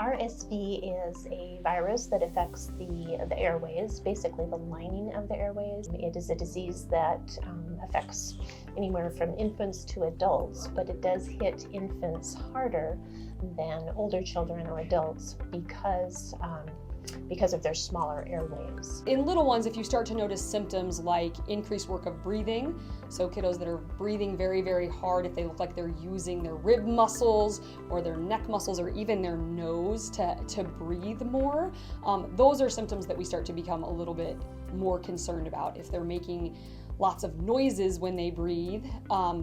RSV is a virus that affects the airways, basically the lining of the airways. It is a disease that affects anywhere from infants to adults, but it does hit infants harder than older children or adults because of their smaller airways. In little ones, if you start to notice symptoms like increased work of breathing, so kiddos that are breathing very, very hard, if they look like they're using their rib muscles or their neck muscles or even their nose to breathe more, those are symptoms that we start to become a little bit more concerned about. If they're making lots of noises when they breathe,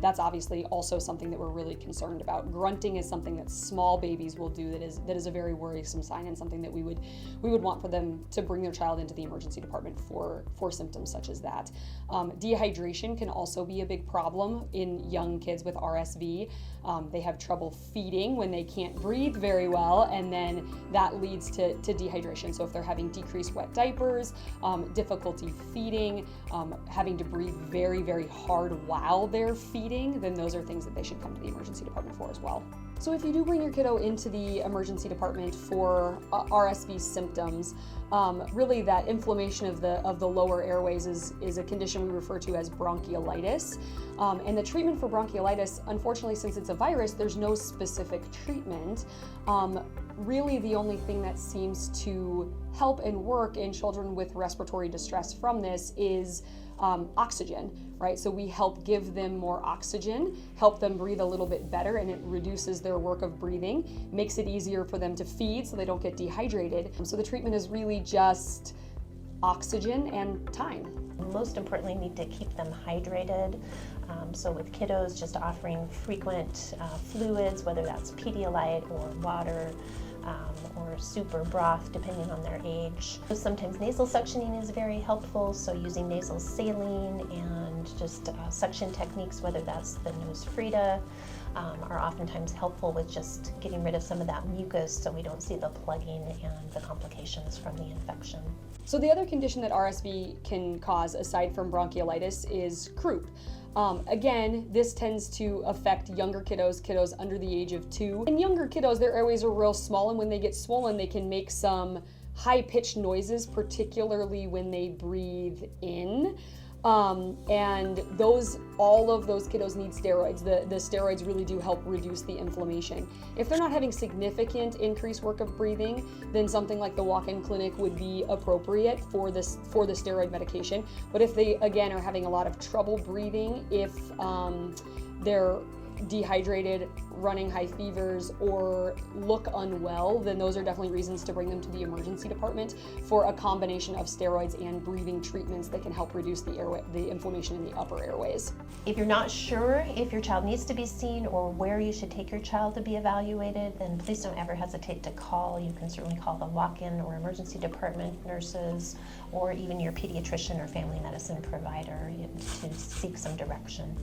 that's obviously also something that we're really concerned about. Grunting is something that small babies will do that is a very worrisome sign, and something that we would want for them to bring their child into the emergency department for symptoms such as that. Dehydration can also be a big problem in young kids with RSV. They have trouble feeding when they can't breathe very well, and then that leads to dehydration. So if they're having decreased wet diapers, difficulty feeding, having to breathe very, very hard while they're feeding, then those are things that they should come to the emergency department for as well. So if you do bring your kiddo into the emergency department for RSV symptoms, really that inflammation of the lower airways is a condition we refer to as bronchiolitis. And the treatment for bronchiolitis, unfortunately, since it's a virus, there's no specific treatment. Really the only thing that seems to help and work in children with respiratory distress from this is oxygen, right? So we help give them more oxygen, help them breathe a little bit better, and it reduces their work of breathing, makes it easier for them to feed so they don't get dehydrated. So the treatment is really just oxygen and time. Most importantly, need to keep them hydrated. So with kiddos, just offering frequent fluids, whether that's Pedialyte or water, or soup or broth, depending on their age. Sometimes nasal suctioning is very helpful, so using nasal saline and just suction techniques, whether that's the nose Frida, are oftentimes helpful with just getting rid of some of that mucus so we don't see the plugging and the complications from the infection. So the other condition that RSV can cause, aside from bronchiolitis, is croup. Again, this tends to affect younger kiddos under the age of 2. In younger kiddos, their airways are real small, and when they get swollen, they can make some high-pitched noises, particularly when they breathe in. And all of those kiddos need steroids. The steroids really do help reduce the inflammation. If they're not having significant increased work of breathing, then something like the walk-in clinic would be appropriate for the steroid medication. But if they, again, are having a lot of trouble breathing, if they're dehydrated, running high fevers, or look unwell, then those are definitely reasons to bring them to the emergency department for a combination of steroids and breathing treatments that can help reduce the inflammation in the upper airways. If you're not sure if your child needs to be seen or where you should take your child to be evaluated, then please don't ever hesitate to call. You can certainly call the walk-in or emergency department nurses, or even your pediatrician or family medicine provider to seek some direction.